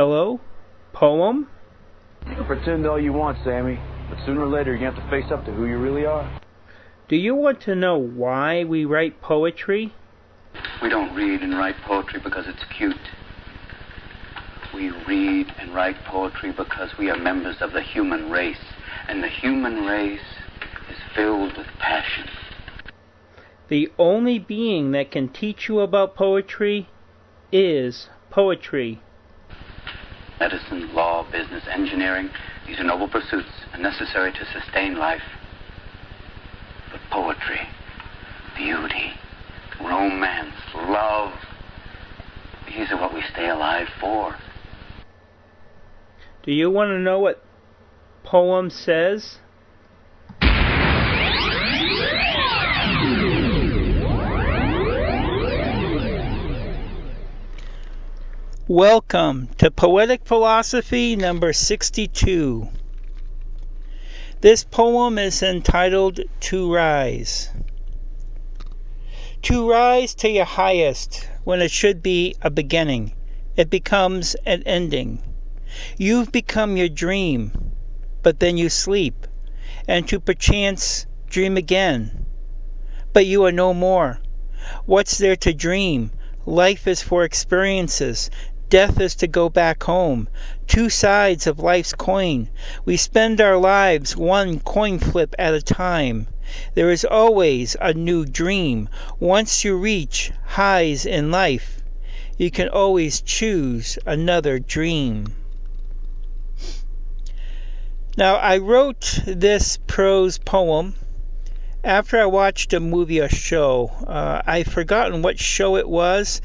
Hello? Poem? Pretend all you want, Sammy, but sooner or later you have to face up to who you really are. Do you want to know why we write poetry? We don't read and write poetry because it's cute. We read and write poetry because we are members of the human race, and the human race is filled with passion. The only being that can teach you about poetry is poetry. Medicine, law, business, engineering, these are noble pursuits and necessary to sustain life. But poetry, beauty, romance, love, these are what we stay alive for. Do you want to know what poem says? Welcome to Poetic Philosophy number 62. This poem is entitled To Rise. To rise to your highest when it should be a beginning, it becomes an ending. You've become your dream, but then you sleep, and to perchance dream again. But you are no more. What's there to dream? Life is for experiences. Death is to go back home. Two sides of life's coin. We spend our lives one coin flip at a time. There is always a new dream. Once you reach highs in life, you can always choose another dream. Now, I wrote this prose poem after I watched a movie or show. I've forgotten what show it was.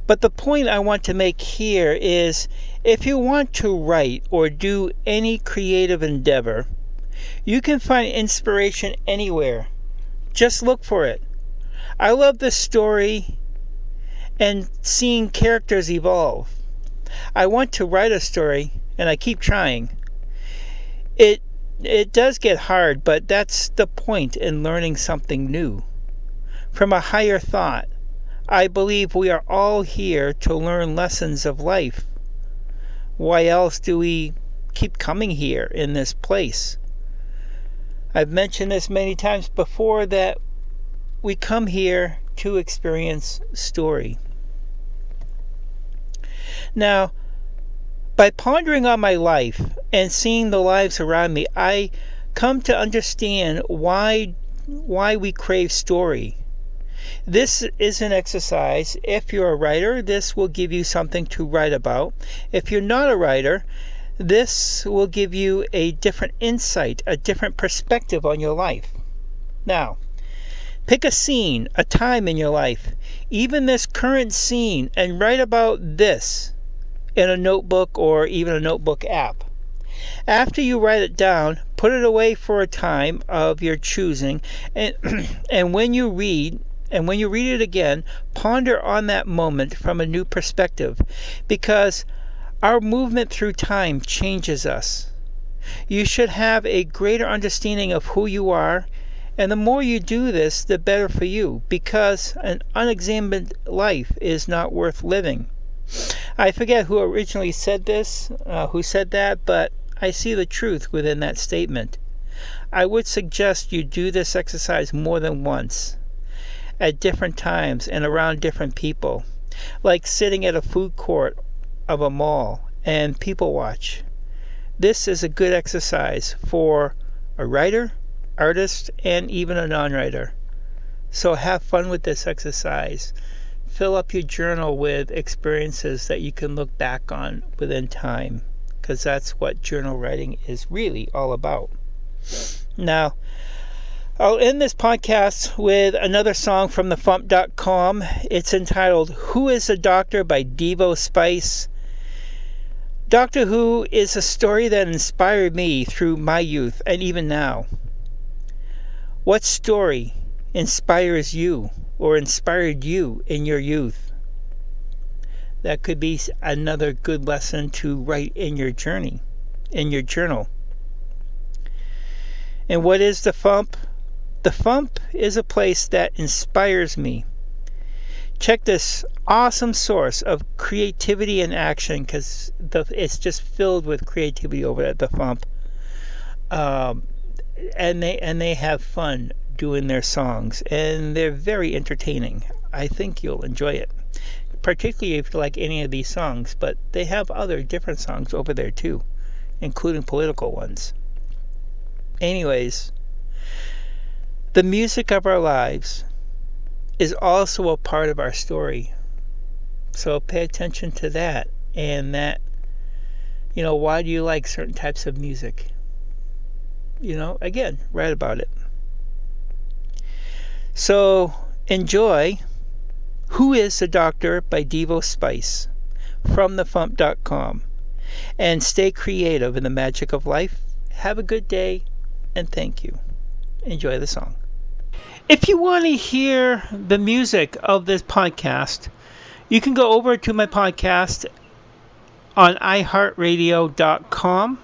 But the point I want to make here is if you want to write or do any creative endeavor, you can find inspiration anywhere. Just look for it. I love this story and seeing characters evolve. I want to write a story, and I keep trying. It does get hard, but that's the point in learning something new. From a higher thought, I believe we are all here to learn lessons of life. Why else do we keep coming here in this place? I've mentioned this many times before that we come here to experience story. Now, by pondering on my life and seeing the lives around me, I come to understand why we crave story. This is an exercise. If you're a writer, this will give you something to write about. If you're not a writer, this will give you a different insight, a different perspective on your life. Now, pick a scene, a time in your life, even this current scene, and write about this in a notebook or even a notebook app. After you write it down, put it away for a time of your choosing, and when you read it again, ponder on that moment from a new perspective, because our movement through time changes us. You should have a greater understanding of who you are, and the more you do this, the better for you, because an unexamined life is not worth living. I forget who originally said this, who said that, but I see the truth within that statement. I would suggest you do this exercise more than once, at different times and around different people, like sitting at a food court of a mall and people watch. This is a good exercise for a writer, artist, and even a non-writer. So have fun with this exercise. Fill up your journal with experiences that you can look back on within time, because that's what journal writing is really all about. Now, I'll end this podcast with another song from thefump.com. It's entitled Who is a Doctor by Devo Spice. Doctor Who is a story that inspired me through my youth and even now. What story inspires you or inspired you in your youth? That could be another good lesson to write in your journey, in your journal. And what is the Fump? The Fump is a place that inspires me check this awesome source of creativity and action, because it's just filled with creativity over at the Fump. And they have fun doing their songs, and they're very entertaining. I think you'll enjoy it, particularly if you like any of these songs, but they have other different songs over there too, including political ones. Anyways, the music of our lives is also a part of our story. So pay attention to that, and that, why do you like certain types of music? Again, write about it. So enjoy Who is the Doctor by Devo Spice from thefump.com, and stay creative in the magic of life. Have a good day, and thank you. Enjoy the song. If you want to hear the music of this podcast, you can go over to my podcast on iHeartRadio.com.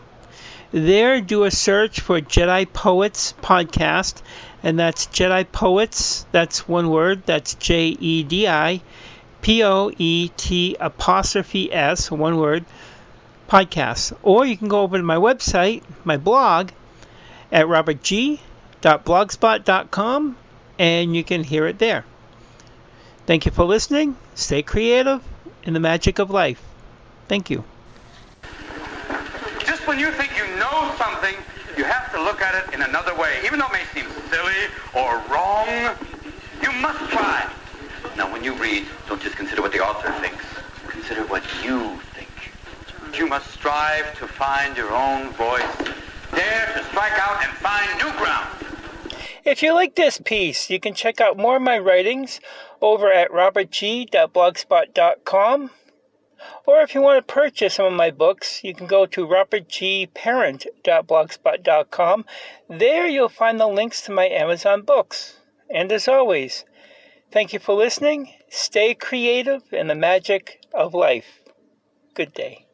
There, do a search for Jedi Poets Podcast, and that's Jedi Poets, that's one word, that's JEDIPOET', one word, podcast. Or you can go over to my website, my blog, at robertg.blogspot.com, and you can hear it there. Thank you for listening. Stay creative in the magic of life. Thank you. Just when you think you know something, you have to look at it in another way. Even though it may seem silly or wrong, you must try. Now, when you read, don't just consider what the author thinks. Consider what you think. You must strive to find your own voice. Dare to strike out and find new ground. If you like this piece, you can check out more of my writings over at robertg.blogspot.com. Or if you want to purchase some of my books, you can go to robertgparent.blogspot.com. There you'll find the links to my Amazon books. And as always, thank you for listening. Stay creative in the magic of life. Good day.